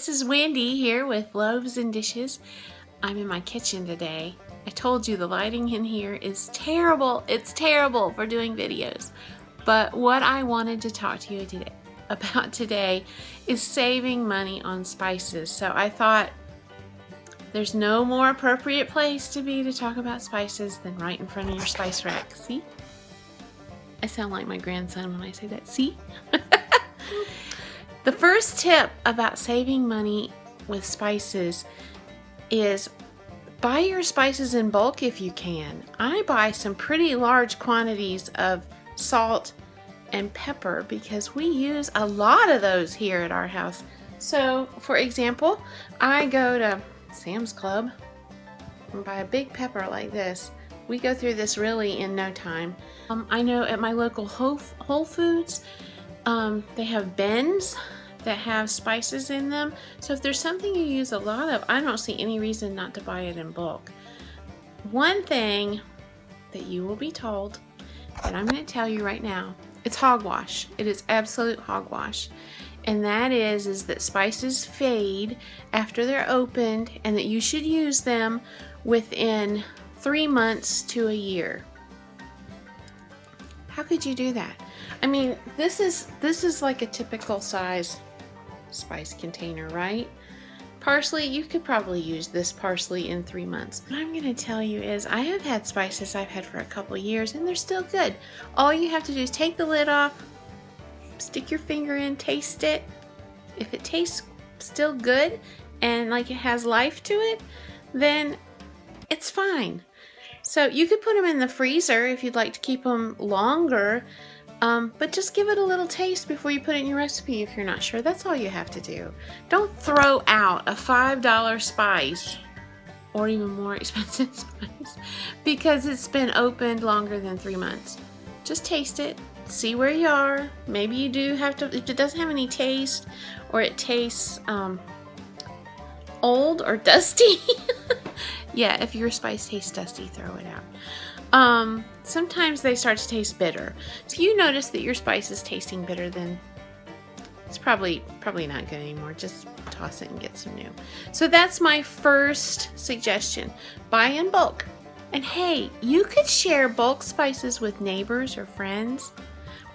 this is Wendy here with Loaves and Dishes. I'm in my kitchen today. I told you the lighting in here is terrible. It's terrible for doing videos. But what I wanted to talk to you about today is saving money on spices. So I thought there's no more appropriate place to be to talk about spices than right in front of your spice rack. See? I sound like my grandson when I say that. See? The first tip about saving money with spices is buy your spices in bulk if you can. I buy some pretty large quantities of salt and pepper because we use a lot of those here at our house. So, for example, I go to Sam's Club and buy a big pepper like this. We go through this really in no time. I know at my local Whole Foods, they have bins that have spices in them. So if there's something you use a lot of, I don't see any reason not to buy it in bulk. One thing that you will be told, that I'm going to tell you right now, it's hogwash. It is absolute hogwash. And that is that spices fade after they're opened and that you should use them within 3 months to a year. How could you do that? I mean, this is like a typical size spice container, right? Parsley, you could probably use this parsley in 3 months. What I'm going to tell you is I have had spices I've had for a couple years and they're still good. All you have to do is take the lid off, stick your finger in, taste it. If it tastes still good and like it has life to it, then it's fine. So you could put them in the freezer if you'd like to keep them longer, but just give it a little taste before you put it in your recipe if you're not sure. That's all you have to do. Don't throw out a $5 spice or even more expensive spice because it's been opened longer than 3 months. Just taste it, see where you are. Maybe you do have to, if it doesn't have any taste or it tastes old or dusty. Yeah, if your spice tastes dusty, throw it out. Sometimes they start to taste bitter. So if you notice that your spice is tasting bitter, then it's probably not good anymore. Just toss it and get some new. So that's my first suggestion. Buy in bulk. And hey, you could share bulk spices with neighbors or friends.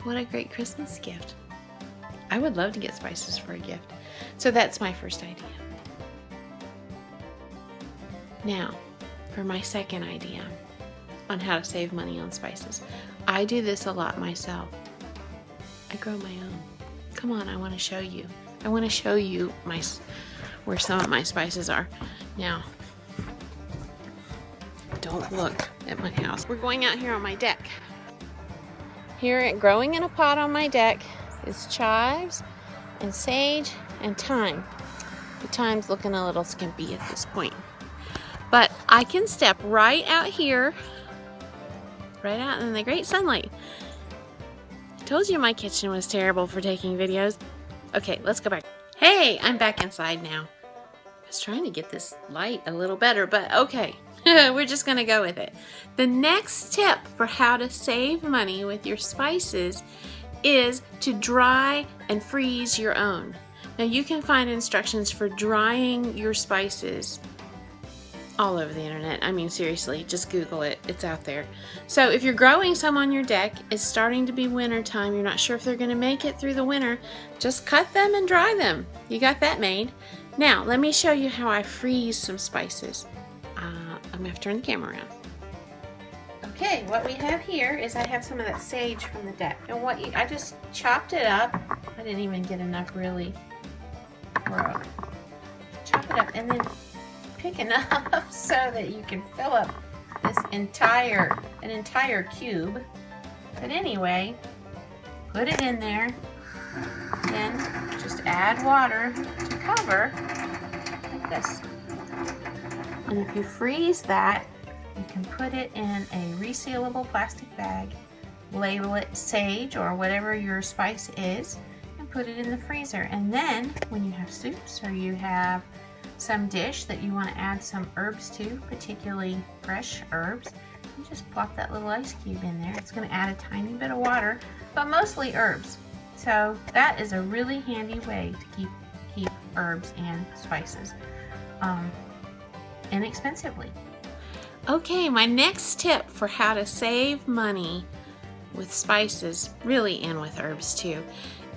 What a great Christmas gift. I would love to get spices for a gift. So that's my first idea. Now, for my second idea on how to save money on spices. I do this a lot myself. I grow my own. Come on, I want to show you. I want to show you where some of my spices are. Now, don't look at my house. We're going out here on my deck. Here, growing in a pot on my deck is chives and sage and thyme. The thyme's looking a little skimpy at this point. But I can step right out here, right out in the great sunlight. I told you my kitchen was terrible for taking videos. Okay, let's go back. Hey, I'm back inside now. I was trying to get this light a little better, but okay. We're just gonna go with it. The next tip for how to save money with your spices is to dry and freeze your own. Now you can find instructions for drying your spices all over the internet. I mean, seriously, just Google it. It's out there. So if you're growing some on your deck, it's starting to be winter time, you're not sure if they're going to make it through the winter, just cut them and dry them. You got that made. Now, let me show you how I freeze some spices. I'm going to have to turn the camera around. Okay, what we have here is I have some of that sage from the deck. And I just chopped it up. I didn't even get enough really. Chop it up and then pick enough so that you can fill up this entire cube. But anyway, put it in there, then just add water to cover like this. And if you freeze that, you can put it in a resealable plastic bag, label it sage or whatever your spice is, and put it in the freezer. And then when you have soups or you have some dish that you want to add some herbs to, particularly fresh herbs, you just plop that little ice cube in there. It's going to add a tiny bit of water, but mostly herbs. So that is a really handy way to keep herbs and spices inexpensively. Okay, my next tip for how to save money with spices, really, and with herbs too,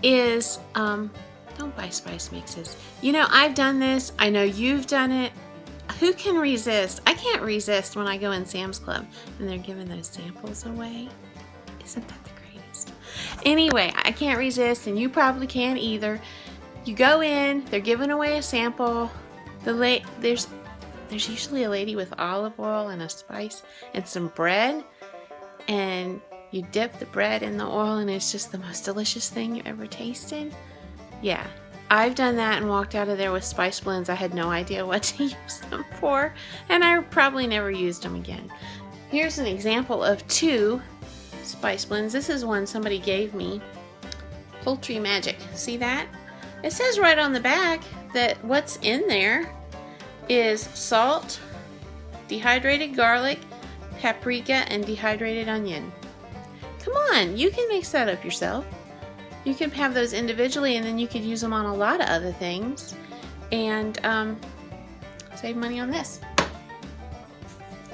is don't buy spice mixes. You know, I've done this. I know you've done it. Who can resist? I can't resist when I go in Sam's Club and they're giving those samples away. Isn't that the greatest? Anyway, I can't resist, and you probably can't either. You go in, they're giving away a sample. There's usually a lady with olive oil and a spice and some bread, and you dip the bread in the oil, and it's just the most delicious thing you ever tasted. Yeah, I've done that and walked out of there with spice blends I had no idea what to use them for, and I probably never used them again. Here's an example of 2 spice blends. This is one somebody gave me. Poultry Magic. See that? It says right on the back that what's in there is salt, dehydrated garlic, paprika, and dehydrated onion. Come on, you can mix that up yourself. You can have those individually, and then you could use them on a lot of other things and save money on this.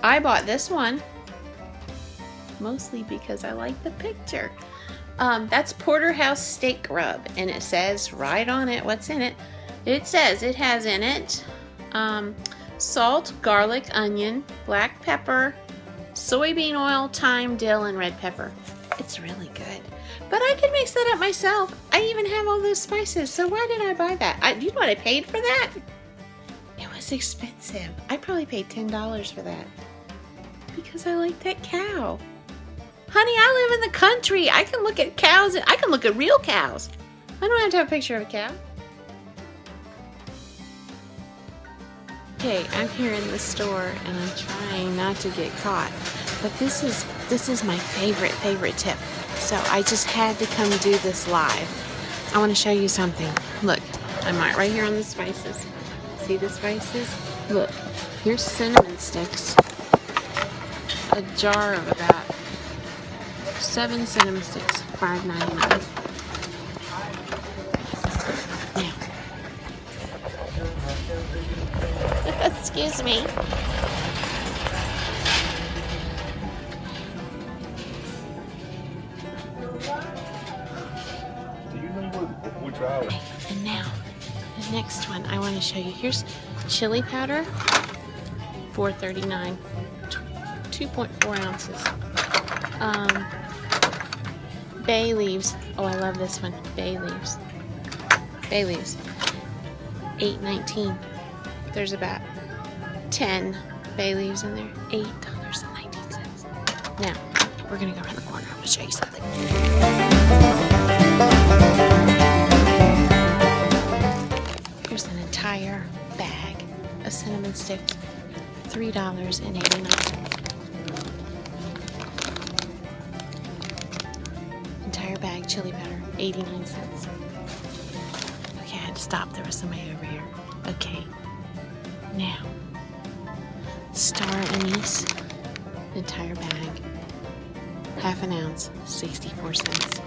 I bought this one mostly because I like the picture. That's porterhouse steak rub, and it says right on it what's in it. It says it has in it salt, garlic, onion, black pepper, soybean oil, thyme, dill, and red pepper. It's really good. But I could mix that up myself. I even have all those spices, so why did I buy that? Do you know what I paid for that? It was expensive. I probably paid $10 for that because I like that cow. Honey, I live in the country. I can look at cows. I can look at real cows. I don't have to have a picture of a cow. Okay, I'm here in the store and I'm trying not to get caught. But this is my favorite tip. So I just had to come do this live. I want to show you something. Look, I'm right here on the spices. See the spices? Look, here's cinnamon sticks. A jar of about 7 cinnamon sticks, $5.99. Now, excuse me. And now, the next one I want to show you. Here's chili powder, $4.39, 2.4 ounces. Bay leaves. Oh, I love this one. Bay leaves. Bay leaves. $8.19. There's about 10 bay leaves in there. $8.19. Now, we're gonna go around the corner. I'm gonna show you something. Here's an entire bag of cinnamon sticks. $3.89. Entire bag chili powder, 89 cents. Okay, I had to stop. There was somebody over here. Okay, now star anise, entire bag, half an ounce, 64 cents.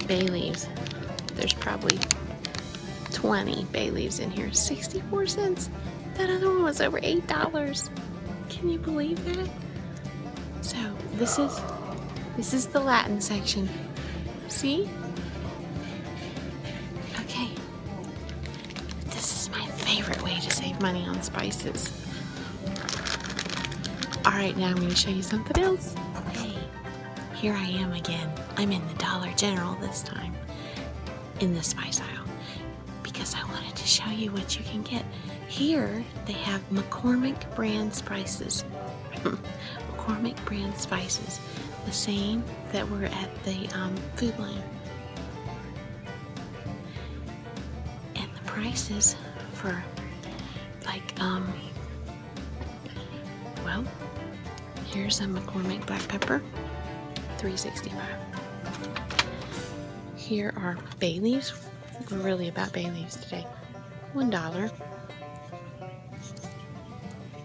Bay leaves, there's probably 20 bay leaves in here, 64 cents. That other one was over $8. Can you believe that? So this is the Latin section. See? Okay. This is my favorite way to save money on spices. Alright, now I'm going to show you something else. Hey, here I am again. I'm in the Dollar General this time, in the spice aisle, because I wanted to show you what you can get. Here they have McCormick brand spices. McCormick brand spices, the same that were at the Food Lion. And the prices for like, well, here's a McCormick black pepper, $3.65. Here are bay leaves. We're really about bay leaves today. $1.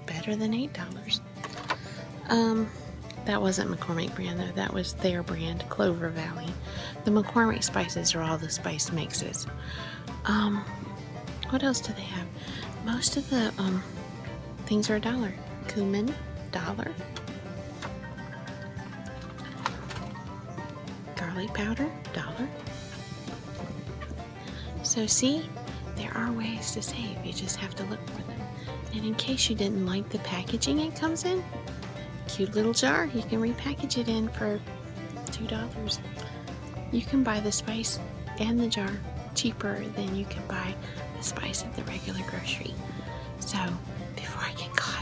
Better than $8. That wasn't McCormick brand though. That was their brand, Clover Valley. The McCormick spices are all the spice mixes. What else do they have? Most of the things are $1. Cumin, $1. Garlic powder, $1. So see, there are ways to save. You just have to look for them. And in case you didn't like the packaging it comes in, cute little jar, you can repackage it in for $2. You can buy the spice and the jar cheaper than you can buy the spice at the regular grocery. So before I get caught